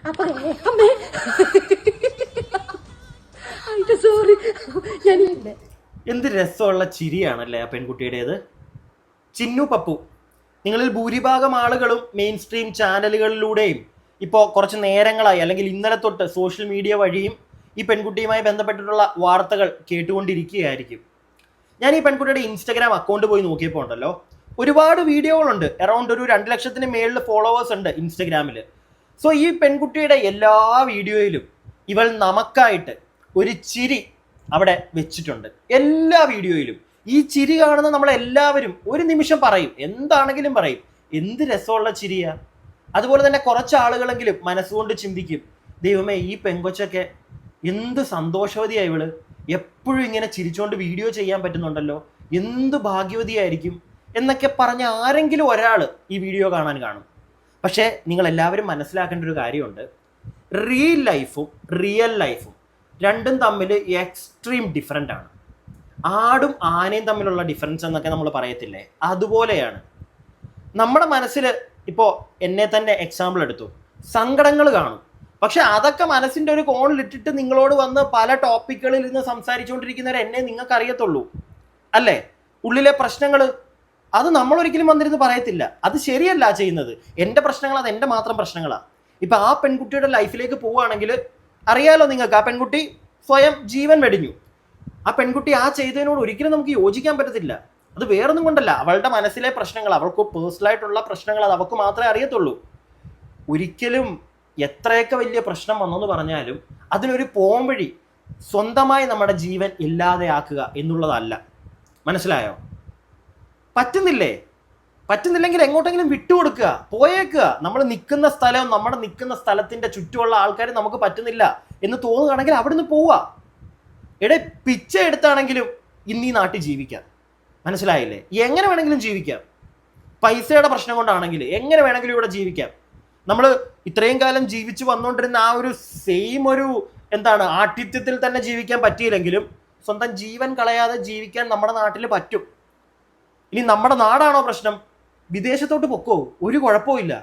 അപ്പൊ അമ്മേ സോറി ഞാൻ എന്ത് രസമുള്ള ചിരിയാണല്ലേ ആ പെൺകുട്ടിയുടേത്. ചിന്നു പപ്പു, നിങ്ങളിൽ ഭൂരിഭാഗം ആളുകളും മെയിൻ സ്ട്രീം ചാനലുകളിലൂടെയും ഇപ്പോൾ കുറച്ച് നേരങ്ങളായി അല്ലെങ്കിൽ ഇന്നലെ തൊട്ട് സോഷ്യൽ മീഡിയ വഴിയും ഈ പെൺകുട്ടിയുമായി ബന്ധപ്പെട്ടിട്ടുള്ള വാർത്തകൾ കേട്ടുകൊണ്ടിരിക്കുകയായിരിക്കും. ഞാൻ ഈ പെൺകുട്ടിയുടെ ഇൻസ്റ്റഗ്രാം അക്കൗണ്ട് പോയി നോക്കിയപ്പോൾ ഉണ്ടല്ലോ, ഒരുപാട് വീഡിയോകളുണ്ട്. അറൗണ്ട് ഒരു 2 ലക്ഷത്തിന് മേളിൽ ഫോളോവേഴ്സ് ഉണ്ട് ഇൻസ്റ്റഗ്രാമിൽ. സോ ഈ പെൺകുട്ടിയുടെ എല്ലാ വീഡിയോയിലും ഇവൾ നമുക്കായിട്ട് ഒരു ചിരി അവിടെ വെച്ചിട്ടുണ്ട്. എല്ലാ വീഡിയോയിലും ഈ ചിരി കാണുന്ന നമ്മളെല്ലാവരും ഒരു നിമിഷം പറയും, എന്താണെങ്കിലും പറയും, എന്ത് രസമുള്ള ചിരിയാ. അതുപോലെ തന്നെ കുറച്ച് ആളുകളെങ്കിലും മനസ്സുകൊണ്ട് ചിന്തിക്കും, ദൈവമേ ഈ പെങ്കൊച്ചൊക്കെ എന്ത് സന്തോഷവതിയാ ഇവള്, എപ്പോഴും ഇങ്ങനെ ചിരിച്ചുകൊണ്ട് വീഡിയോ ചെയ്യാൻ പറ്റുന്നുണ്ടല്ലോ, എന്ത് ഭാഗ്യവതിയായിരിക്കും എന്നൊക്കെ പറഞ്ഞ ആരെങ്കിലും ഒരാൾ ഈ വീഡിയോ കാണാൻ കാണും. പക്ഷേ നിങ്ങളെല്ലാവരും മനസ്സിലാക്കേണ്ട ഒരു കാര്യമുണ്ട്, റിയൽ ലൈഫും രണ്ടും തമ്മിൽ എക്സ്ട്രീം ഡിഫറൻ്റ് ആണ്. ആടും ആനയും തമ്മിലുള്ള ഡിഫറൻസ് എന്നൊക്കെ നമ്മൾ പറയത്തില്ലേ, അതുപോലെയാണ്. നമ്മുടെ മനസ്സിൽ ഇപ്പോൾ എന്നെ തന്നെ എക്സാമ്പിൾ എടുത്തു, സങ്കടങ്ങൾ കാണും. പക്ഷെ അതൊക്കെ മനസ്സിൻ്റെ ഒരു കോണിലിട്ടിട്ട് നിങ്ങളോട് വന്ന് പല ടോപ്പിക്കുകളിൽ നിന്ന് സംസാരിച്ചുകൊണ്ടിരിക്കുന്നവർ എന്നെ നിങ്ങൾക്ക് അറിയത്തുള്ളൂ അല്ലേ. ഉള്ളിലെ പ്രശ്നങ്ങൾ അത് നമ്മളൊരിക്കലും വന്നിരുന്ന് പറയത്തില്ല. അത് ശരിയല്ല ചെയ്യുന്നത്. എൻ്റെ പ്രശ്നങ്ങൾ അത് എൻ്റെ മാത്രം പ്രശ്നങ്ങളാണ്. ഇപ്പം ആ പെൺകുട്ടിയുടെ ലൈഫിലേക്ക് പോവുകയാണെങ്കിൽ അറിയാലോ നിങ്ങൾക്ക്, ആ പെൺകുട്ടി സ്വയം ജീവൻ വെടിഞ്ഞു. ആ പെൺകുട്ടി ആ ചെയ്തതിനോട് ഒരിക്കലും നമുക്ക് യോജിക്കാൻ പറ്റത്തില്ല. അത് വേറൊന്നും കൊണ്ടല്ല, അവളുടെ മനസ്സിലെ പ്രശ്നങ്ങൾ, അവൾക്ക് പേഴ്സണലായിട്ടുള്ള പ്രശ്നങ്ങൾ അത് അവൾക്ക് മാത്രമേ അറിയത്തുള്ളൂ. ഒരിക്കലും എത്രയൊക്കെ വലിയ പ്രശ്നം വന്നെന്ന് പറഞ്ഞാലും അതിനൊരു പോംവഴി സ്വന്തമായി നമ്മുടെ ജീവൻ ഇല്ലാതെയാക്കുക എന്നുള്ളതല്ല. മനസ്സിലായോ? പറ്റുന്നില്ലെങ്കിൽ എങ്ങോട്ടെങ്കിലും വിട്ടുകൊടുക്കുക, പോയേക്കുക. നമ്മൾ നിൽക്കുന്ന സ്ഥലവും നമ്മുടെ നിൽക്കുന്ന സ്ഥലത്തിൻ്റെ ചുറ്റുമുള്ള ആൾക്കാർ നമുക്ക് പറ്റുന്നില്ല എന്ന് തോന്നുകയാണെങ്കിൽ അവിടെ നിന്ന് പോവുക. പിച്ച എടുത്താണെങ്കിലും ഇന്ന് ഈ നാട്ടിൽ ജീവിക്കാം. മനസ്സിലായില്ലേ? എങ്ങനെ വേണമെങ്കിലും ജീവിക്കാം. പൈസയുടെ പ്രശ്നം കൊണ്ടാണെങ്കിൽ എങ്ങനെ വേണമെങ്കിലും ഇവിടെ ജീവിക്കാം. നമ്മൾ ഇത്രയും കാലം ജീവിച്ചു വന്നുകൊണ്ടിരുന്ന ആ ഒരു സെയിം ഒരു ആഠ്യത്വത്തിൽ തന്നെ ജീവിക്കാൻ പറ്റിയില്ലെങ്കിലും സ്വന്തം ജീവൻ കളയാതെ ജീവിക്കാൻ നമ്മുടെ നാട്ടിൽ പറ്റും. ഇനി നമ്മുടെ നാടാണോ പ്രശ്നം, വിദേശത്തോട്ട് പൊക്കോ, ഒരു കുഴപ്പമില്ല.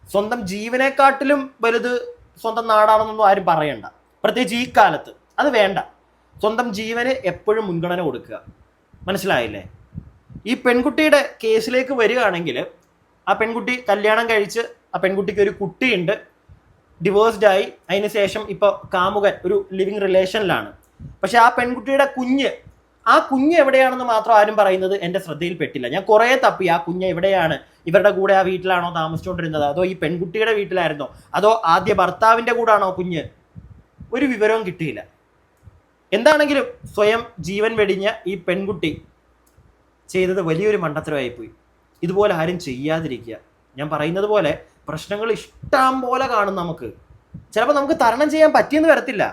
സ്വന്തം ജീവനെക്കാട്ടിലും വലുത് സ്വന്തം നാടാണെന്നൊന്നും ആരും പറയണ്ട, പ്രത്യേകിച്ച് ഈ കാലത്ത്. അത് വേണ്ട. സ്വന്തം ജീവന് എപ്പോഴും മുൻഗണന കൊടുക്കുക. മനസ്സിലായില്ലേ? ഈ പെൺകുട്ടിയുടെ കേസിലേക്ക് വരികയാണെങ്കിൽ, ആ പെൺകുട്ടി കല്യാണം കഴിച്ച് ആ പെൺകുട്ടിക്ക് ഒരു കുട്ടിയുണ്ട്, ഡിവോഴ്സ്ഡ് ആയി. അതിന് ശേഷം ഇപ്പോൾ കാമുകൻ ഒരു ലിവിങ് റിലേഷനിലാണ്. പക്ഷെ ആ പെൺകുട്ടിയുടെ ആ കുഞ്ഞ് എവിടെയാണെന്ന് മാത്രം ആരും പറയുന്നത് എൻ്റെ ശ്രദ്ധയിൽപ്പെട്ടില്ല. ഞാൻ കുറേ തപ്പി, ആ കുഞ്ഞ് എവിടെയാണ്, ഇവരുടെ കൂടെ ആ വീട്ടിലാണോ താമസിച്ചുകൊണ്ടിരുന്നത്, അതോ ഈ പെൺകുട്ടിയുടെ വീട്ടിലായിരുന്നോ, അതോ ആദ്യ ഭർത്താവിൻ്റെ കൂടെ ആണോ കുഞ്ഞ്, ഒരു വിവരവും കിട്ടിയില്ല. എന്താണെങ്കിലും സ്വയം ജീവൻ വെടിഞ്ഞ ഈ പെൺകുട്ടി ചെയ്തത് വലിയൊരു മണ്ടത്തരമായിപ്പോയി. ഇതുപോലെ ആരും ചെയ്യാതിരിക്കുക. ഞാൻ പറയുന്നത് പോലെ പ്രശ്നങ്ങൾ ഇഷ്ടം പോലെ കാണും. ചിലപ്പോൾ നമുക്ക് തരണം ചെയ്യാൻ പറ്റിയെന്ന് വരത്തില്ല.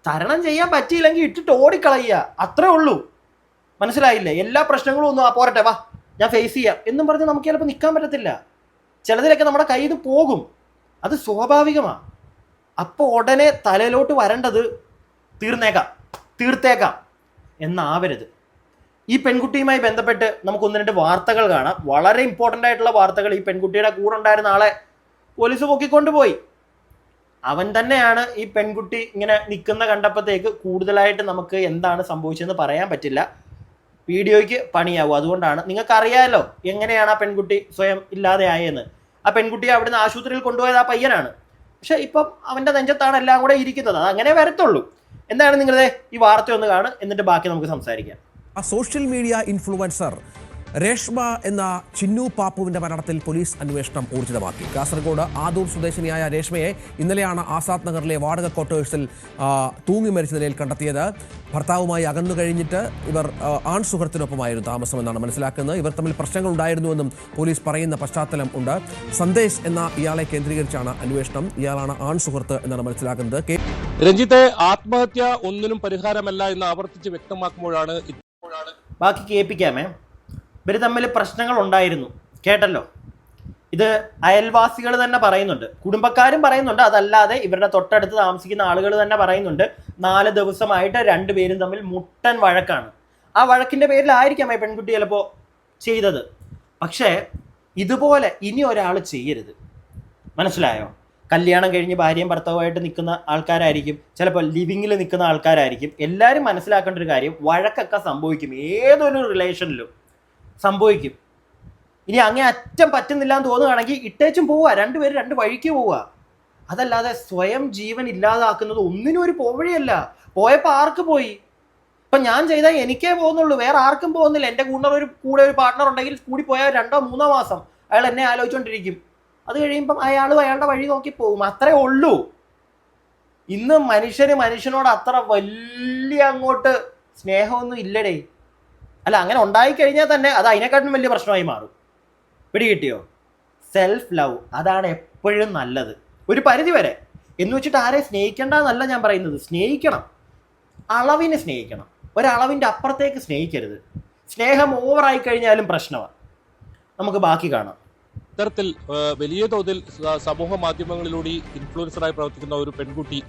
തരണം ചെയ്യാൻ പറ്റിയില്ലെങ്കിൽ ഇട്ടിട്ട് ഓടിക്കളയുക, അത്രേ ഉള്ളൂ. മനസ്സിലായില്ലേ? എല്ലാ പ്രശ്നങ്ങളും ഒന്നും പോരട്ടെ, വാ ഞാൻ ഫേസ് ചെയ്യാം എന്നും പറഞ്ഞ് നമുക്ക് ചിലപ്പോൾ നിൽക്കാൻ പറ്റത്തില്ല. ചിലതിലൊക്കെ നമ്മുടെ കയ്യിൽ നിന്ന് പോകും, അത് സ്വാഭാവികമാണ്. അപ്പോൾ ഉടനെ തലയിലോട്ട് വരേണ്ടത് തീർത്തേക്കാം എന്നാവരുത്. ഈ പെൺകുട്ടിയുമായി ബന്ധപ്പെട്ട് നമുക്ക് 1-2 വാർത്തകൾ കാണാം. വളരെ ഇമ്പോർട്ടൻ്റ് ആയിട്ടുള്ള വാർത്തകൾ. ഈ പെൺകുട്ടിയുടെ കൂടെ ഉണ്ടായിരുന്ന ആളെ പോലീസ് പൊക്കിക്കൊണ്ടുപോയി. അവൻ തന്നെയാണ് ഈ പെൺകുട്ടി ഇങ്ങനെ നിൽക്കുന്ന കണ്ടപ്പോഴത്തേക്ക് കൂടുതലായിട്ട് നമുക്ക് എന്താണ് സംഭവിച്ചതെന്ന് പറയാൻ പറ്റില്ല, വീഡിയോയ്ക്ക് പണിയാവും. അതുകൊണ്ടാണ്, നിങ്ങൾക്കറിയാമല്ലോ എങ്ങനെയാണ് ആ പെൺകുട്ടി സ്വയം ഇല്ലാതെ ആയെന്ന്. ആ പെൺകുട്ടിയെ അവിടുന്ന് ആശുപത്രിയിൽ കൊണ്ടുപോയത് ആ പയ്യനാണ്. പക്ഷെ ഇപ്പം അവൻ്റെ നെഞ്ചത്താണ് എല്ലാം കൂടെ ഇരിക്കുന്നത്. അത് അങ്ങനെ വരത്തുള്ളൂ. എന്താണ് നിങ്ങളുടെ ഈ വാർത്ത ഒന്ന് കാണും, എന്നിട്ട് ബാക്കി നമുക്ക് സംസാരിക്കാം. ആ സോഷ്യൽ മീഡിയ ഇൻഫ്ലുവൻസർ രേഷ്മ എന്ന ചിന്നു പാപ്പുവിന്റെ മരണത്തിൽ പോലീസ് അന്വേഷണം ഊർജിതമാക്കി. കാസർഗോഡ് ആദൂർ സ്വദേശിനിയായ രേഷ്മയെ ഇന്നലെയാണ് ആസാദ് നഗറിലെ വാടക ക്വാർട്ടേഴ്സിൽ തൂങ്ങി മരിച്ച നിലയിൽ കണ്ടെത്തിയത്. ഭർത്താവുമായി അകന്നു കഴിഞ്ഞിട്ട് ഇവർ ആൺ സുഹൃത്തിനൊപ്പമായിരുന്നു താമസമെന്നാണ് മനസ്സിലാക്കുന്നത്. ഇവർ തമ്മിൽ പ്രശ്നങ്ങൾ ഉണ്ടായിരുന്നുവെന്നും പോലീസ് പറയുന്ന പശ്ചാത്തലം ഉണ്ട്. സന്ദേശ് എന്ന ഇയാളെ കേന്ദ്രീകരിച്ചാണ് അന്വേഷണം. ഇയാളാണ് ആൺ സുഹൃത്ത് എന്നാണ് മനസ്സിലാക്കുന്നത്. രഞ്ജിത്തെ, ആത്മഹത്യ ഒന്നിനും പരിഹാരമല്ല എന്ന് ആവർത്തിച്ച് വ്യക്തമാക്കുമ്പോഴാണ് ബാക്കി കേൾപ്പിക്കാമേ. ഇവർ തമ്മിൽ പ്രശ്നങ്ങൾ ഉണ്ടായിരുന്നു, കേട്ടല്ലോ. ഇത് അയൽവാസികൾ തന്നെ പറയുന്നുണ്ട്, കുടുംബക്കാരും പറയുന്നുണ്ട്, അതല്ലാതെ ഇവരുടെ തൊട്ടടുത്ത് താമസിക്കുന്ന ആളുകൾ തന്നെ പറയുന്നുണ്ട്. 4 ദിവസമായിട്ട് 2 പേരും തമ്മിൽ മുട്ടൻ വഴക്കാണ്. ആ വഴക്കിൻ്റെ പേരിലായിരിക്കാം ഈ പെൺകുട്ടി ചിലപ്പോൾ ചെയ്തത്. പക്ഷേ ഇതുപോലെ ഇനി ഒരാൾ ചെയ്യരുത്. മനസ്സിലായോ? കല്യാണം കഴിഞ്ഞ് ഭാര്യയും ഭർത്താവുമായിട്ട് നിൽക്കുന്ന ആൾക്കാരായിരിക്കും, ചിലപ്പോൾ ലിവിങ്ങിൽ നിൽക്കുന്ന ആൾക്കാരായിരിക്കും. എല്ലാവരും മനസ്സിലാക്കേണ്ട ഒരു കാര്യം, വഴക്കൊക്കെ സംഭവിക്കും, ഏതൊരു റിലേഷനിലും സംഭവിക്കും. ഇനി അങ്ങേ അറ്റം പറ്റുന്നില്ല എന്ന് തോന്നുകയാണെങ്കിൽ ഇട്ടേച്ചും പോവുക, രണ്ടുപേരും രണ്ട് വഴിക്ക് പോവുക. അതല്ലാതെ സ്വയം ജീവൻ ഇല്ലാതാക്കുന്നത് ഒന്നിനും ഒരു പോവഴിയല്ല. പോയപ്പോൾ ആർക്ക് പോയി? ഇപ്പം ഞാൻ ചെയ്താൽ എനിക്കേ പോകുന്നുള്ളൂ, വേറെ ആർക്കും പോകുന്നില്ല. എൻ്റെ കൂടെ ഒരു പാർട്ട്ണർ ഉണ്ടെങ്കിൽ കൂടി പോയാൽ 2-3 മാസം അയാൾ എന്നെ ആലോചിച്ചുകൊണ്ടിരിക്കും. അത് കഴിയുമ്പം അയാളും അയാളുടെ വഴി നോക്കി പോകും. അത്രേ ഉള്ളൂ. ഇന്ന് മനുഷ്യനോട് അത്ര വലിയ അങ്ങോട്ട് സ്നേഹമൊന്നും ഇല്ലടേ. അല്ല, അങ്ങനെ ഉണ്ടായിക്കഴിഞ്ഞാൽ തന്നെ അത് അതിനെക്കാട്ടിലും വലിയ പ്രശ്നമായി മാറും. പിടികിട്ടിയോ? സെൽഫ് ലവ് അതാണ് എപ്പോഴും നല്ലത്, ഒരു പരിധി വരെ. എന്ന് വെച്ചിട്ട് ആരെയും സ്നേഹിക്കേണ്ടെന്നല്ല ഞാൻ പറയുന്നത്. സ്നേഹിക്കണം, അളവിന് സ്നേഹിക്കണം, ഒരളവിൻ്റെ അപ്പുറത്തേക്ക് സ്നേഹിക്കരുത്. സ്നേഹം ഓവറായി കഴിഞ്ഞാലും പ്രശ്നമാണ്. നമുക്ക് ബാക്കി കാണാം. ഇത്തരത്തിൽ വലിയ തോതിൽ സമൂഹ മാധ്യമങ്ങളിലൂടെ ഇൻഫ്ലുവൻസറായി പ്രവർത്തിക്കുന്ന ഒരു പെൺകുട്ടി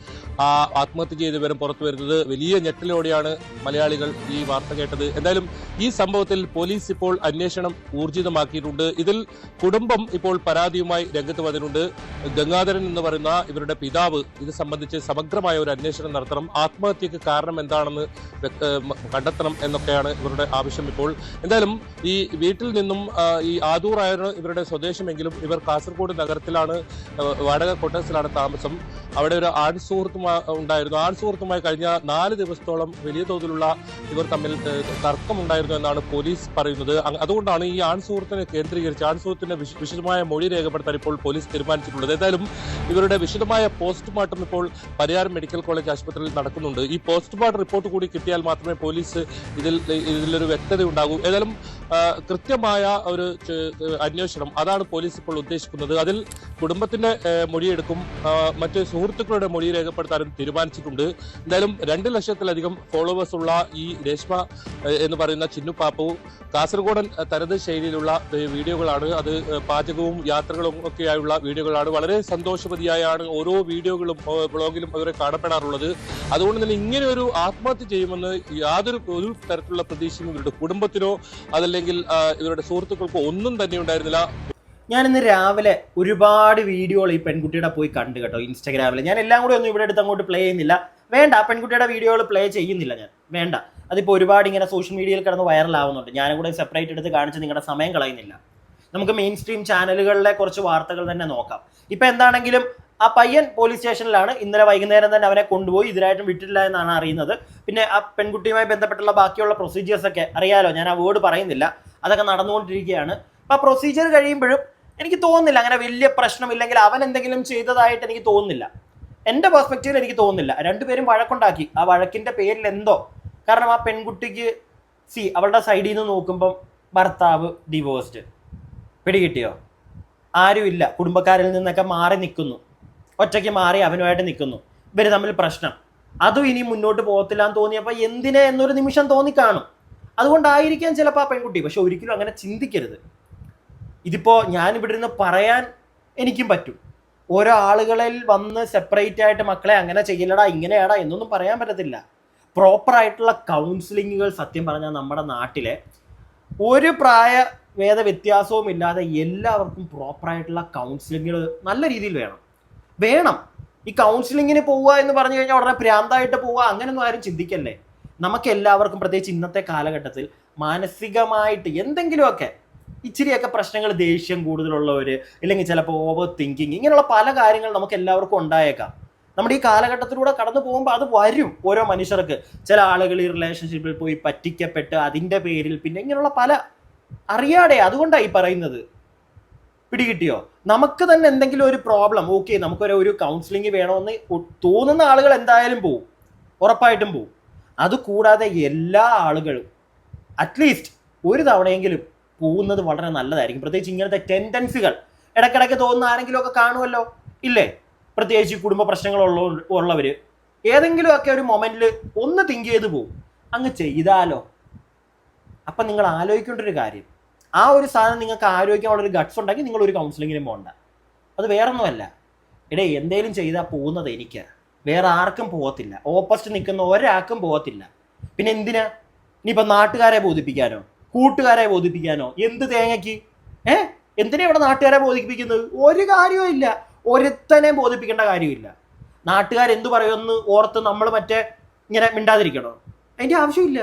ആത്മഹത്യ ചെയ്ത വിവരം പുറത്തു വരുന്നത് വലിയ ഞെട്ടലോടെയാണ് മലയാളികൾ ഈ വാർത്ത കേട്ടത്. എന്തായാലും ഈ സംഭവത്തിൽ പോലീസ് ഇപ്പോൾ അന്വേഷണം ഊർജിതമാക്കിയിട്ടുണ്ട്. ഇതിൽ കുടുംബം ഇപ്പോൾ പരാതിയുമായി രംഗത്ത് വന്നിട്ടുണ്ട്. ഗംഗാധരൻ എന്ന് പറയുന്ന ഇവരുടെ പിതാവ് ഇത് സംബന്ധിച്ച് സമഗ്രമായ ഒരു അന്വേഷണം നടത്തണം, ആത്മഹത്യക്ക് കാരണം എന്താണെന്ന് കണ്ടെത്തണം എന്നൊക്കെയാണ് ഇവരുടെ ആവശ്യം ഇപ്പോൾ. എന്തായാലും ഈ വീട്ടിൽ നിന്നും ഈ ആദൂറായാണ് ഇവരുടെ സ്വദേശമെങ്കിലും ഇവർ കാസർഗോഡ് നഗരത്തിലാണ്, വാടക ക്വാർട്ടേഴ്സിലാണ് താമസം. അവിടെ ഒരു ഉണ്ടായിരുന്നു. സുഹൃത്തുമായി കഴിഞ്ഞ 4 ദിവസത്തോളം വലിയ തോതിലുള്ള ഇവർ തമ്മിൽ തർക്കമുണ്ടായിരുന്നു എന്നാണ് പോലീസ് പറയുന്നത്. അതുകൊണ്ടാണ് ഈ സുഹൃത്തിനെ കേന്ദ്രീകരിച്ച് സുഹൃത്തിന്റെ വിശദമായ മൊഴി രേഖപ്പെടുത്താൻ ഇപ്പോൾ പോലീസ് തീരുമാനിച്ചിട്ടുള്ളത്. ഏതായാലും ഇവരുടെ വിശദമായ പോസ്റ്റ്മോർട്ടം ഇപ്പോൾ പരിയാരം മെഡിക്കൽ കോളേജ് ആശുപത്രിയിൽ നടക്കുന്നുണ്ട്. ഈ പോസ്റ്റ്മോർട്ടം റിപ്പോർട്ട് കൂടി കിട്ടിയാൽ മാത്രമേ പോലീസ് ഇതിലൊരു വ്യക്തത ഉണ്ടാകൂ. ഏതായാലും കൃത്യമായ ഒരു അന്വേഷണം അതാണ് പോലീസ് ഇപ്പോൾ ഉദ്ദേശിക്കുന്നത്. അതിൽ കുടുംബത്തിന്റെ മൊഴിയെടുക്കും, മറ്റ് സുഹൃത്തുക്കളുടെ മൊഴി രേഖപ്പെടുത്താനും തീരുമാനിച്ചിട്ടുണ്ട്. എന്തായാലും 2 ലക്ഷത്തിലധികം ഫോളോവേഴ്സ് ഉള്ള ഈ രേഷ്മ എന്ന് പറയുന്ന ചിന്നു പാപ്പു കാസർഗോഡൻ തനത് ശൈലിയിലുള്ള വീഡിയോകളാണ്. അത് പാചകവും യാത്രകളും ഒക്കെയായുള്ള വീഡിയോകളാണ്. വളരെ സന്തോഷവതിയായാണ് ഓരോ വീഡിയോകളും ബ്ലോഗിലും അവരെ കാണപ്പെടാറുള്ളത്. അതുകൊണ്ട് തന്നെ ഇങ്ങനെ ഒരു ആത്മഹത്യ ചെയ്യുമെന്ന് ഒരു തരത്തിലുള്ള പ്രതീക്ഷയും ഇവരുടെ കുടുംബത്തിനോ അതല്ലെങ്കിൽ ഇവരുടെ സുഹൃത്തുക്കൾക്കോ ഒന്നും തന്നെ ഉണ്ടായിരുന്നില്ല. ഞാനിന്ന് രാവിലെ ഒരുപാട് വീഡിയോകൾ ഈ പെൺകുട്ടിയുടെ പോയി കണ്ടു കേട്ടോ, ഇൻസ്റ്റാഗ്രാമിൽ. ഞാൻ എല്ലാം കൂടി ഒന്നും ഇവിടെ എടുത്ത് അങ്ങോട്ട് പ്ലേ ചെയ്യുന്നില്ല, വേണ്ട. ആ പെൺകുട്ടിയുടെ വീഡിയോകൾ പ്ലേ ചെയ്യുന്നില്ല ഞാൻ, വേണ്ട. അതിപ്പോൾ ഒരുപാട് ഇങ്ങനെ സോഷ്യൽ മീഡിയയിൽ കിടന്ന് വൈറലാവുന്നുണ്ട്. ഞാനും കൂടെ സെപ്പറേറ്റ് എടുത്ത് കാണിച്ച് നിങ്ങളുടെ സമയം കളയുന്നില്ല. നമുക്ക് മെയിൻ സ്ട്രീം ചാനലുകളിലെ കുറച്ച് വാർത്തകൾ തന്നെ നോക്കാം. ഇപ്പം എന്താണെങ്കിലും ആ പയ്യൻ പോലീസ് സ്റ്റേഷനിലാണ്. ഇന്നലെ വൈകുന്നേരം തന്നെ അവനെ കൊണ്ടുപോയി, ഇതിനായിട്ടും വിട്ടില്ല എന്നാണ് അറിയുന്നത്. പിന്നെ ആ പെൺകുട്ടിയുമായി ബന്ധപ്പെട്ടുള്ള ബാക്കിയുള്ള പ്രൊസീജിയേഴ്സൊക്കെ അറിയാലോ, ഞാൻ ആ വേർഡ് പറയുന്നില്ല, അതൊക്കെ നടന്നുകൊണ്ടിരിക്കുകയാണ്. അപ്പോൾ ആ പ്രൊസീജിയർ കഴിയുമ്പോഴും എനിക്ക് തോന്നുന്നില്ല അങ്ങനെ വലിയ പ്രശ്നമില്ലെങ്കിൽ അവൻ എന്തെങ്കിലും ചെയ്തതായിട്ട് എനിക്ക് തോന്നുന്നില്ല. എൻ്റെ പെർസ്പെക്റ്റീവിൽ എനിക്ക് തോന്നുന്നില്ല. രണ്ടുപേരും വഴക്കുണ്ടാക്കി, ആ വഴക്കിൻ്റെ പേരിൽ എന്തോ. കാരണം ആ പെൺകുട്ടിക്ക് അവളുടെ സൈഡിൽ നിന്ന് നോക്കുമ്പം ഭർത്താവ് ഡിവോഴ്സ്ഡ്, പിടികിട്ടിയോ? ആരുമില്ല, കുടുംബക്കാരിൽ നിന്നൊക്കെ മാറി നിൽക്കുന്നു, ഒറ്റയ്ക്ക് മാറി അവനുമായിട്ട് നിൽക്കുന്നു, ഇവർ തമ്മിൽ പ്രശ്നം. അതും ഇനി മുന്നോട്ട് പോകത്തില്ല എന്ന് തോന്നിയപ്പോൾ എന്തിനെ എന്നൊരു നിമിഷം തോന്നിക്കാണും. അതുകൊണ്ടായിരിക്കാം ചിലപ്പോൾ ആ പെൺകുട്ടി. പക്ഷെ ഒരിക്കലും അങ്ങനെ ചിന്തിക്കരുത്. ഇതിപ്പോൾ ഞാനിവിടെ ഇരുന്ന് പറയാൻ എനിക്കും പറ്റും, ഓരോ ആളുകളിൽ വന്ന് സെപ്പറേറ്റ് ആയിട്ട് മക്കളെ അങ്ങനെ ചെയ്യലടാ ഇങ്ങനെയാടാ എന്നൊന്നും പറയാൻ പറ്റത്തില്ല. പ്രോപ്പറായിട്ടുള്ള കൗൺസിലിങ്ങുകൾ സത്യം പറഞ്ഞാൽ നമ്മുടെ നാട്ടിലെ ഒരു പ്രായഭേദ വ്യത്യാസവും ഇല്ലാതെ എല്ലാവർക്കും പ്രോപ്പറായിട്ടുള്ള കൗൺസിലിങ്ങുകൾ നല്ല രീതിയിൽ വേണം. ഈ കൗൺസിലിങ്ങിന് പോവുക എന്ന് പറഞ്ഞു കഴിഞ്ഞാൽ ഉടനെ ഭ്രാന്തായിട്ട് പോവുക അങ്ങനെയൊന്നും ആരും ചിന്തിക്കല്ലേ. നമുക്ക് എല്ലാവർക്കും പ്രത്യേകിച്ച് ഇന്നത്തെ കാലഘട്ടത്തിൽ മാനസികമായിട്ട് എന്തെങ്കിലുമൊക്കെ ഇച്ചിരിയൊക്കെ പ്രശ്നങ്ങൾ, ദേഷ്യം കൂടുതലുള്ളവർ, ഇല്ലെങ്കിൽ ചിലപ്പോൾ ഓവർ തിങ്കിങ്, ഇങ്ങനെയുള്ള പല കാര്യങ്ങൾ നമുക്ക് എല്ലാവർക്കും ഉണ്ടായേക്കാം. നമ്മുടെ ഈ കാലഘട്ടത്തിലൂടെ കടന്നു പോകുമ്പോൾ അത് വരും ഓരോ മനുഷ്യർക്ക്. ചില ആളുകൾ ഈ റിലേഷൻഷിപ്പിൽ പോയി പറ്റിക്കപ്പെട്ട് അതിൻ്റെ പേരിൽ പിന്നെ ഇങ്ങനെയുള്ള പല അറിയാതെ, അതുകൊണ്ടാണ് ഈ പറയുന്നത്. പിടികിട്ടിയോ? നമുക്ക് തന്നെ എന്തെങ്കിലും ഒരു പ്രോബ്ലം, ഓക്കെ, നമുക്കൊരു കൗൺസിലിംഗ് വേണമെന്ന് തോന്നുന്ന ആളുകൾ എന്തായാലും പോവും, ഉറപ്പായിട്ടും പോവും. അതുകൂടാതെ എല്ലാ ആളുകളും അറ്റ്ലീസ്റ്റ് ഒരു തവണയെങ്കിലും പോകുന്നത് വളരെ നല്ലതായിരിക്കും. പ്രത്യേകിച്ച് ഇങ്ങനത്തെ ടെൻഡൻസികൾ ഇടയ്ക്കിടയ്ക്ക് തോന്നുന്ന ആരെങ്കിലും ഒക്കെ കാണുമല്ലോ, ഇല്ലേ? പ്രത്യേകിച്ച് കുടുംബ പ്രശ്നങ്ങളുള്ളവർ ഏതെങ്കിലുമൊക്കെ ഒരു മൊമെന്റിൽ ഒന്ന് തിങ്ക് ചെയ്ത് പോകും, അങ്ങ് ചെയ്താലോ. അപ്പം നിങ്ങൾ ആലോചിക്കേണ്ട ഒരു കാര്യം, ആ ഒരു സാധനം നിങ്ങൾക്ക് ആലോചിക്കാനുള്ളൊരു ഗട്ട്സ് ഉണ്ടെങ്കിൽ നിങ്ങളൊരു കൗൺസിലിങ്ങിനും പോകണ്ട. അത് വേറൊന്നുമല്ല. എന്തേലും ചെയ്താൽ പോകുന്നത് എനിക്ക്, വേറെ ആർക്കും പോകത്തില്ല, ഓപ്പോസിറ്റ് നിൽക്കുന്ന ഒരാൾക്കും പോകത്തില്ല. പിന്നെ എന്തിനാ? ഇനിയിപ്പോൾ നാട്ടുകാരെ ബോധിപ്പിക്കാനോ കൂട്ടുകാരെ ബോധിപ്പിക്കാനോ? എന്ത് തേങ്ങയ്ക്ക്? എന്തിനാ ഇവിടെ നാട്ടുകാരെ ബോധിപ്പിക്കുന്നത്? ഒരു കാര്യവും ഇല്ല. ഒരുത്തനെ ബോധിപ്പിക്കേണ്ട കാര്യമില്ല. നാട്ടുകാരെന്തു പറയുമെന്ന് ഓർത്ത് നമ്മൾ മറ്റേ ഇങ്ങനെ മിണ്ടാതിരിക്കണോ? അതിൻ്റെ ആവശ്യമില്ല.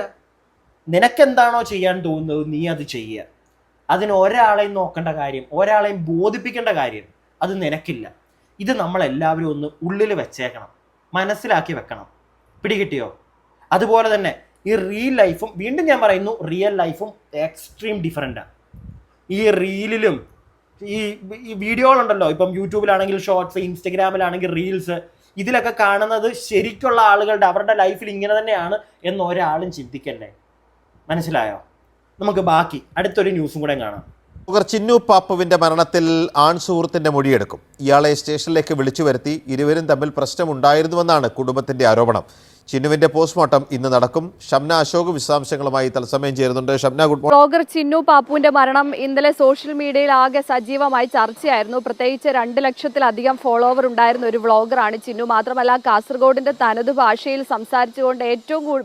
നിനക്കെന്താണോ ചെയ്യാൻ തോന്നുന്നത് നീ അത് ചെയ്യുക. അതിന് ഒരാളെയും നോക്കേണ്ട കാര്യം, ഒരാളെയും ബോധിപ്പിക്കേണ്ട കാര്യം അത് നിനക്കില്ല. ഇത് നമ്മളെല്ലാവരും ഒന്ന് ഉള്ളിൽ വെച്ചേക്കണം, മനസ്സിലാക്കി വെക്കണം. പിടികിട്ടിയോ? അതുപോലെ തന്നെ ഈ റിയൽ ലൈഫും, വീണ്ടും ഞാൻ പറയുന്നു, റിയൽ ലൈഫും എക്സ്ട്രീം ഡിഫറെൻ്റാണ്. ഈ റീലിലും ഈ വീഡിയോകളുണ്ടല്ലോ, ഇപ്പം യൂട്യൂബിലാണെങ്കിൽ ഷോർട്സ്, ഇൻസ്റ്റഗ്രാമിലാണെങ്കിൽ റീൽസ്, ഇതിലൊക്കെ കാണുന്നത് ശരിക്കുള്ള ആളുകളുടെ അവരുടെ ലൈഫിൽ ഇങ്ങനെ തന്നെയാണ് എന്ന് ഒരാളും ചിന്തിക്കല്ലേ. മനസ്സിലായോ? നമുക്ക് ബാക്കി അടുത്തൊരു ന്യൂസും കൂടെ കാണാം. ചിന്നു പാപ്പുവിന്റെ മരണത്തിൽ ആൺ സുഹൃത്തിന്റെ മൊഴിയെടുക്കും. ഇയാളെ സ്റ്റേഷനിലേക്ക് വിളിച്ചു വരുത്തി ഇരുവരും തമ്മിൽ പ്രശ്നമുണ്ടായിരുന്നുവെന്നാണ് കുടുംബത്തിന്റെ ആരോപണം. ചിന്നുവിന്റെ പോസ്റ്റ്മോർട്ടം ഇന്ന് നടക്കും. ഷംന അശോക് വിശദാംശങ്ങളുമായി തത്സമയം ചേരുന്നുണ്ട്. Shamna, good morning. Blogger Chinnu പാപ്പുവിന്റെ മരണം ഇന്നലെ സോഷ്യൽ മീഡിയയിൽ ആകെ സജീവമായി ചർച്ചയായിരുന്നു. പ്രത്യേകിച്ച് 2 ലക്ഷത്തിലധികം ഫോളോവർ ഉണ്ടായിരുന്ന ഒരു വ്ളോഗറാണ് ചിന്നു. മാത്രമല്ല കാസർഗോഡിന്റെ തനത് ഭാഷയിൽ സംസാരിച്ചുകൊണ്ട്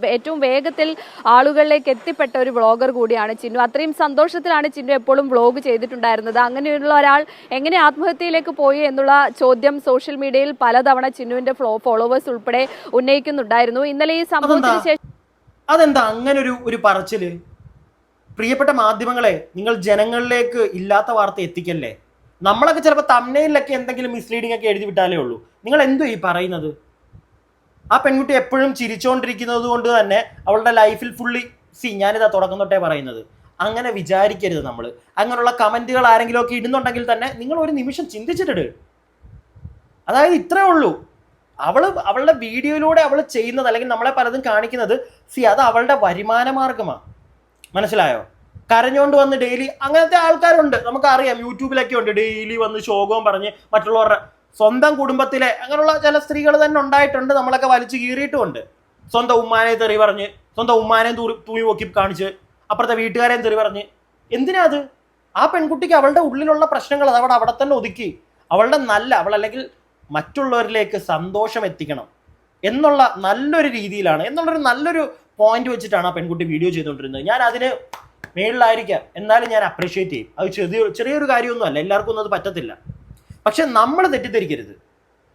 ഏറ്റവും വേഗത്തിൽ ആളുകളിലേക്ക് എത്തിപ്പെട്ട ഒരു വ്ളോഗർ കൂടിയാണ് ചിന്നു. അത്രയും സന്തോഷത്തിലാണ് ചിന്നു എപ്പോഴും വ്ളോഗ് ചെയ്തിട്ടുണ്ടായിരുന്നത്. അങ്ങനെയുള്ള ഒരാൾ എങ്ങനെ ആത്മഹത്യയിലേക്ക് പോയി എന്നുള്ള ചോദ്യം സോഷ്യൽ മീഡിയയിൽ പലതവണ ചിന്നുവിന്റെ ഫോളോവേഴ്സ് ഉൾപ്പെടെ ഉന്നയിക്കുന്നുണ്ടായിരുന്നു. ഇന്നലെ ഈ സംഭവത്തിന് ശേഷം അതെന്താ അങ്ങനെ ഒരു പറച്ചില്? പ്രിയപ്പെട്ട മാധ്യമങ്ങളെ, നിങ്ങൾ ജനങ്ങളിലേക്ക് ഇല്ലാത്ത വാർത്ത എത്തിക്കല്ലേ. നമ്മളൊക്കെ ചിലപ്പോൾ തംബ്നെയിലൊക്കെ എന്തെങ്കിലും മിസ്ലീഡിംഗ് ഒക്കെ എഴുതി വിട്ടാലേ ഉള്ളൂ. നിങ്ങൾ എന്തോ ഈ പറയുന്നത്? ആ പെൺകുട്ടി എപ്പോഴും ചിരിച്ചുകൊണ്ടിരിക്കുന്നത് കൊണ്ട് തന്നെ അവളുടെ ലൈഫിൽ ഫുള്ളി ഞാനിതാ തുടക്കം തൊട്ടേ പറയുന്നത്, അങ്ങനെ വിചാരിക്കരുത്. നമ്മൾ അങ്ങനെയുള്ള കമന്റുകൾ ആരെങ്കിലും ഒക്കെ ഇടുന്നുണ്ടെങ്കിൽ തന്നെ നിങ്ങൾ ഒരു നിമിഷം ചിന്തിച്ചിട്ടിട്. അതായത് ഇത്രേ ഉള്ളൂ. അവളുടെ വീഡിയോയിലൂടെ അവൾ ചെയ്യുന്നത്, അല്ലെങ്കിൽ നമ്മളെ പലതും കാണിക്കുന്നത്, അത് അവളുടെ വരുമാന മാർഗമാണ്. മനസ്സിലായോ? കരഞ്ഞുകൊണ്ട് വന്ന് ഡെയിലി, അങ്ങനത്തെ ആൾക്കാരുണ്ട്, നമുക്കറിയാം, യൂട്യൂബിലൊക്കെ ഉണ്ട്, ഡെയിലി വന്ന് ശോകവും പറഞ്ഞ് മറ്റുള്ളവരുടെ സ്വന്തം കുടുംബത്തിലെ അങ്ങനെയുള്ള ചില സ്ത്രീകൾ തന്നെ ഉണ്ടായിട്ടുണ്ട്. നമ്മളൊക്കെ വലിച്ചു കീറിയിട്ടുമുണ്ട്. സ്വന്തം ഉമ്മാനെ തെറി പറഞ്ഞ്, സ്വന്തം ഉമ്മാനെ തൂങ്ങി നോക്കി കാണിച്ച്, അപ്പുറത്തെ വീട്ടുകാരെയും തെറി പറഞ്ഞ്. എന്തിനാ അത്? ആ പെൺകുട്ടിക്ക് അവളുടെ ഉള്ളിലുള്ള പ്രശ്നങ്ങൾ അത് അവിടെ തന്നെ ഒതുക്കി അവളുടെ അവളല്ലെങ്കിൽ മറ്റുള്ളവരിലേക്ക് സന്തോഷം എത്തിക്കണം എന്നുള്ള നല്ലൊരു രീതിയിലാണ്, എന്നുള്ളൊരു നല്ലൊരു പോയിന്റ് വെച്ചിട്ടാണ് ആ പെൺകുട്ടി വീഡിയോ ചെയ്തുകൊണ്ടിരുന്നത്. ഞാൻ അതിന് മേളിലായിരിക്കാം, എന്നാലും ഞാൻ അപ്രീഷിയേറ്റ് ചെയ്യും. അത് ചെറിയൊരു കാര്യമൊന്നും അല്ല, എല്ലാവർക്കും ഒന്നും അത് പറ്റത്തില്ല. പക്ഷെ നമ്മൾ തെറ്റിദ്ധരിക്കരുത്.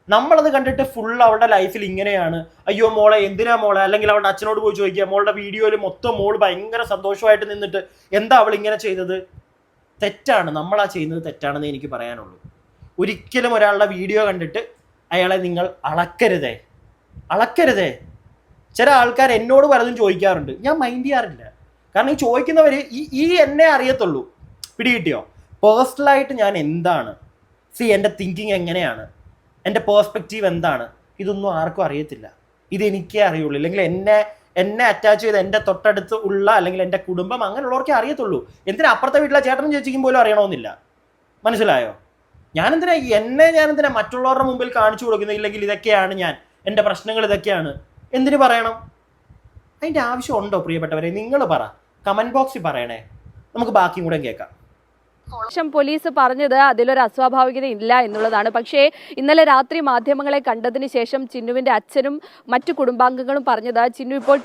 നമ്മളത് കണ്ടിട്ട് ഫുൾ അവളുടെ ലൈഫിൽ ഇങ്ങനെയാണ്, അയ്യോ മോളെ എന്തിനാ മോളെ, അല്ലെങ്കിൽ അവളുടെ അച്ഛനോട് പോയി ചോദിക്കുക, മോളുടെ വീഡിയോയിൽ മൊത്തം മോള് ഭയങ്കര സന്തോഷമായിട്ട് നിന്നിട്ട് എന്താ അവൾ ഇങ്ങനെ ചെയ്തത്? തെറ്റാണ്. നമ്മളാ ചെയ്യുന്നത് തെറ്റാണെന്ന് എനിക്ക് പറയാനുള്ളൂ. ഒരിക്കലും ഒരാളുടെ വീഡിയോ കണ്ടിട്ട് അയാളെ നിങ്ങൾ അളക്കരുതേ. ചില ആൾക്കാർ എന്നോട് പലതും ചോദിക്കാറുണ്ട്, ഞാൻ മൈൻഡ് ചെയ്യാറില്ല. കാരണം ഈ ചോദിക്കുന്നവർ ഈ എന്നെ അറിയത്തുള്ളൂ. പിടികിട്ടിയോ? പേഴ്സണലായിട്ട് ഞാൻ എന്താണ്, എൻ്റെ തിങ്കിങ് എങ്ങനെയാണ്, എൻ്റെ പേഴ്സ്പെക്റ്റീവ് എന്താണ്, ഇതൊന്നും ആർക്കും അറിയത്തില്ല. ഇതെനിക്കേ അറിയുള്ളൂ. അല്ലെങ്കിൽ എന്നെ അറ്റാച്ച് ചെയ്ത് എൻ്റെ തൊട്ടടുത്ത് ഉള്ള, അല്ലെങ്കിൽ എൻ്റെ കുടുംബം, അങ്ങനെയുള്ളവർക്കേ അറിയത്തുള്ളൂ. എന്തിനാ അപ്പുറത്തെ വീട്ടിലെ ചേട്ടനും ചേച്ചിക്കും പോലും അറിയണമെന്നില്ല. മനസ്സിലായോ? ഞാനെന്തിനാ മറ്റുള്ളവരുടെ മുമ്പിൽ കാണിച്ചു കൊടുക്കുന്നത്? ഇല്ലെങ്കിൽ ഇതൊക്കെയാണ് ഞാൻ, എൻ്റെ പ്രശ്നങ്ങൾ ഇതൊക്കെയാണ്, എന്തിനു പറയണം? അതിൻ്റെ ആവശ്യമുണ്ടോ പ്രിയപ്പെട്ടവരെ? നിങ്ങൾ പറ, കമന്റ് ബോക്സിൽ പറയണേ. നമുക്ക് ബാക്കിയും കൂടെ കേൾക്കാം. പോലീസ് പറഞ്ഞത് അതിലൊരു അസ്വാഭാവികത ഇല്ല എന്നുള്ളതാണ്. പക്ഷേ ഇന്നലെ രാത്രി മാധ്യമങ്ങളെ കണ്ടതിന് ശേഷം ചിന്നുവിന്റെ അച്ഛനും മറ്റു കുടുംബാംഗങ്ങളും പറഞ്ഞത് ചിന്നു ഇപ്പോൾ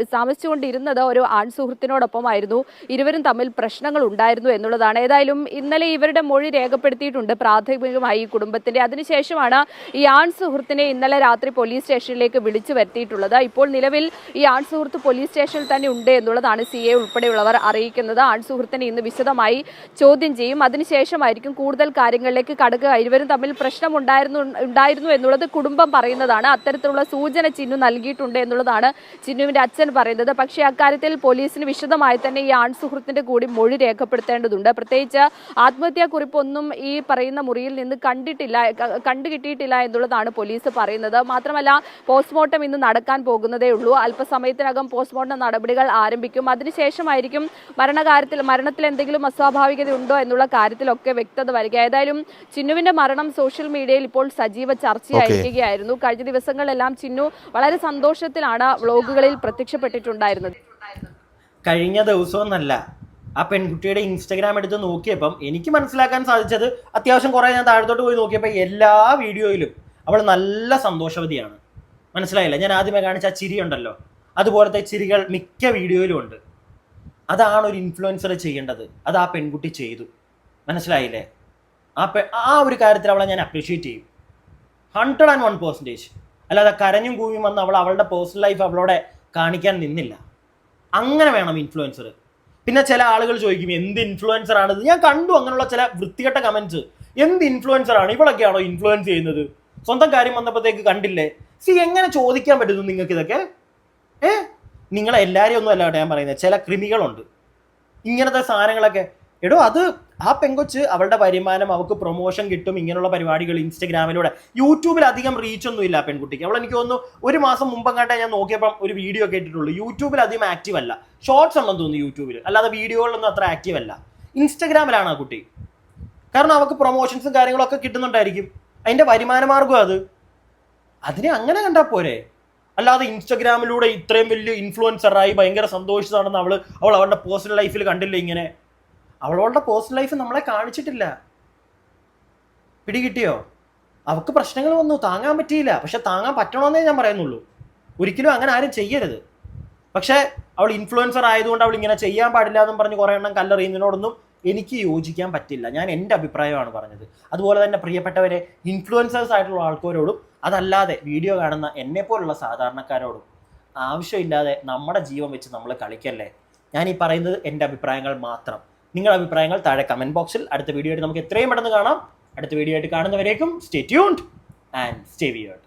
താമസിച്ചുകൊണ്ടിരുന്നത് ഒരു ആൺ സുഹൃത്തിനോടൊപ്പമായിരുന്നു, ഇരുവരും തമ്മിൽ പ്രശ്നങ്ങൾ ഉണ്ടായിരുന്നു എന്നുള്ളതാണ്. ഏതായാലും ഇന്നലെ ഇവരുടെ മൊഴി രേഖപ്പെടുത്തിയിട്ടുണ്ട് പ്രാഥമികമായി ഈ കുടുംബത്തിന്റെ. അതിനുശേഷമാണ് ഈ ആൺ സുഹൃത്തിനെ ഇന്നലെ രാത്രി പോലീസ് സ്റ്റേഷനിലേക്ക് വിളിച്ചു വരുത്തിയിട്ടുള്ളത്. ഇപ്പോൾ നിലവിൽ ഈ ആൺ സുഹൃത്ത് പോലീസ് സ്റ്റേഷനിൽ തന്നെ ഉണ്ട് എന്നുള്ളതാണ് CA ഉൾപ്പെടെയുള്ളവർ അറിയിക്കുന്നത്. ആൺ സുഹൃത്തിനെ ഇന്ന് വിശദമായി ചോദ്യം ചെയ്യും. അതിനുശേഷമായിരിക്കും കൂടുതൽ കാര്യങ്ങളിലേക്ക് കടക്കുക. ഇരുവരും തമ്മിൽ പ്രശ്നം ഉണ്ടായിരുന്നു എന്നുള്ളത് കുടുംബം പറയുന്നതാണ്. അത്തരത്തിലുള്ള സൂചന ചിന്നു നൽകിയിട്ടുണ്ട് എന്നുള്ളതാണ് ചിന്നുവിന്റെ അച്ഛൻ പറയുന്നത്. പക്ഷേ അക്കാര്യത്തിൽ പോലീസിന് വിശദമായി തന്നെ ഈ ആൺ സുഹൃത്തിന്റെ കൂടി മൊഴി രേഖപ്പെടുത്തേണ്ടതുണ്ട്. പ്രത്യേകിച്ച് ആത്മഹത്യാക്കുറിപ്പൊന്നും ഈ പറയുന്ന മുറിയിൽ നിന്ന് കണ്ടുകിട്ടിയിട്ടില്ല എന്നുള്ളതാണ് പോലീസ് പറയുന്നത്. മാത്രമല്ല പോസ്റ്റ്മോർട്ടം ഇന്ന് നടക്കാൻ പോകുന്നതേ ഉള്ളൂ. അല്പസമയത്തിനകം പോസ്റ്റ്മോർട്ടം നടപടികൾ ആരംഭിക്കും. അതിനുശേഷമായിരിക്കും മരണത്തിൽ എന്തെങ്കിലും അസ്വാഭാവികത ഉണ്ടോ എന്നുള്ള കാര്യത്തിലൊക്കെ വ്യക്തത വരിക. ഏതായാലും ചിന്നുവിന്റെ മരണം സോഷ്യൽ മീഡിയയിൽ ഇപ്പോൾ സജീവ ചർച്ചയായിരിക്കുകയായിരുന്നു. കഴിഞ്ഞ ദിവസങ്ങളിലെല്ലാം ചിന്നു വളരെ സന്തോഷത്തിലാണ് വ്ളോഗുകളിൽ പ്രത്യക്ഷപ്പെട്ടിട്ടുണ്ടായിരുന്നത്. കഴിഞ്ഞ ദിവസമൊന്നല്ല, ആ പെൺകുട്ടിയുടെ ഇൻസ്റ്റഗ്രാം എടുത്ത് നോക്കിയപ്പം എനിക്ക് മനസ്സിലാക്കാൻ സാധിച്ചത്, അത്യാവശ്യം കുറേ ഞാൻ താഴത്തോട്ട് പോയി നോക്കിയപ്പോൾ എല്ലാ വീഡിയോയിലും അവൾ നല്ല സന്തോഷവതിയാണ്. മനസ്സിലായില്ല? ഞാൻ ആദ്യമേ കാണിച്ച ആ ചിരി ഉണ്ടല്ലോ, അതുപോലത്തെ ചിരികൾ മിക്ക വീഡിയോയിലും ഉണ്ട്. അതാണ് ഒരു ഇൻഫ്ലുവൻസർ ചെയ്യേണ്ടത്. അത് ആ പെൺകുട്ടി ചെയ്തു. മനസ്സിലായില്ലേ? ആ ഒരു കാര്യത്തിൽ അവളെ ഞാൻ അപ്രീഷിയേറ്റ് ചെയ്യും 101%. അല്ലാതെ കരഞ്ഞും കൂവിയും വന്ന് അവളുടെ പേഴ്സണൽ ലൈഫ് അവളോടെ കാണിക്കാൻ നിന്നില്ല. അങ്ങനെ വേണം ഇൻഫ്ലുവൻസർ. പിന്നെ ചില ആളുകൾ ചോദിക്കും എന്ത് ഇൻഫ്ലുവൻസർ ആണിത്. ഞാൻ കണ്ടു അങ്ങനെയുള്ള ചില വൃത്തികെട്ട കമന്റ്സ്. എന്ത് ഇൻഫ്ലുവൻസർ ആണ്, ഇവളൊക്കെയാണോ ഇൻഫ്ലുവൻസ് ചെയ്യുന്നത്, സ്വന്തം കാര്യം വന്നപ്പോഴത്തേക്ക് കണ്ടില്ലേ. എങ്ങനെ ചോദിക്കാൻ പറ്റുന്നു നിങ്ങൾക്ക് ഇതൊക്കെ? നിങ്ങളെ എല്ലാവരെയും ഒന്നും അല്ല ഞാൻ പറയുന്നത്, ചില കൃമികളുണ്ട് ഇങ്ങനത്തെ സാധനങ്ങളൊക്കെ. എടോ അത് ആ പെങ്കൊച്ച് അവളുടെ വരുമാനം, അവൾക്ക് പ്രൊമോഷൻ കിട്ടും ഇങ്ങനെയുള്ള പരിപാടികൾ ഇൻസ്റ്റഗ്രാമിലൂടെ. യൂട്യൂബിൽ അധികം റീച്ച് ഒന്നും ഇല്ല ആ പെൺകുട്ടിക്ക്. അവൾ എനിക്ക് തോന്നുന്നു ഒരു മാസം മുമ്പെങ്ങാട്ടെ ഞാൻ നോക്കിയപ്പം ഒരു വീഡിയോ ഒക്കെ ഇട്ടിട്ടുള്ളൂ. യൂട്യൂബിൽ അധികം ആക്റ്റീവ് അല്ല. ഷോർട്സ് ഉണ്ടെന്ന് തോന്നുന്നു യൂട്യൂബിൽ, അല്ലാതെ വീഡിയോകളിലൊന്നും അത്ര ആക്റ്റീവ് അല്ല. ഇൻസ്റ്റഗ്രാമിലാണ് ആ കുട്ടി. കാരണം അവൾക്ക് പ്രൊമോഷൻസും കാര്യങ്ങളൊക്കെ കിട്ടുന്നുണ്ടായിരിക്കും, അതിൻ്റെ വരുമാന മാർഗ്ഗം അത്. അതിനെ അങ്ങനെ കണ്ടാൽ പോരെ. അല്ലാതെ ഇൻസ്റ്റഗ്രാമിലൂടെ ഇത്രയും വലിയ ഇൻഫ്ലുവൻസറായി ഭയങ്കര സന്തോഷിച്ചാണെന്ന് അവൾ അവളുടെ പേഴ്സണൽ ലൈഫിൽ കണ്ടില്ല. ഇങ്ങനെ അവളുടെ പേഴ്സണൽ ലൈഫ് നമ്മളെ കാണിച്ചിട്ടില്ല. പിടികിട്ടിയോ? അവൾക്ക് പ്രശ്നങ്ങൾ വന്നു, താങ്ങാൻ പറ്റിയില്ല. പക്ഷെ താങ്ങാൻ പറ്റണമെന്നേ ഞാൻ പറയുന്നുള്ളൂ. ഒരിക്കലും അങ്ങനെ ആരും ചെയ്യരുത്. പക്ഷേ അവൾ ഇൻഫ്ലുവൻസർ ആയതുകൊണ്ട് അവൾ ഇങ്ങനെ ചെയ്യാൻ പാടില്ല എന്നും പറഞ്ഞ് കുറേ എണ്ണം കല്ലെറിയുന്നതിനോടൊന്നും എനിക്ക് യോജിക്കാൻ പറ്റില്ല. ഞാൻ എൻ്റെ അഭിപ്രായമാണ് പറഞ്ഞത്. അതുപോലെ തന്നെ പ്രിയപ്പെട്ടവരെ, ഇൻഫ്ലുവൻസേഴ്സ് ആയിട്ടുള്ള ആൾക്കാരോടും അതല്ലാതെ വീഡിയോ കാണുന്ന എന്നെപ്പോലുള്ള സാധാരണക്കാരോടും ആവശ്യമില്ലാതെ നമ്മുടെ ജീവൻ വെച്ച് നമ്മൾ കളിക്കല്ലേ. ഞാൻ ഈ പറയുന്നത് എൻ്റെ അഭിപ്രായങ്ങൾ മാത്രം. നിങ്ങളുടെ അഭിപ്രായങ്ങൾ താഴെ കമൻറ്റ് ബോക്സിൽ. അടുത്ത വീഡിയോ ആയിട്ട് നമുക്ക് എത്രയും പെട്ടെന്ന് കാണാം. അടുത്ത വീഡിയോ ആയിട്ട് കാണുന്നവരേക്കും stay tuned and stay weird.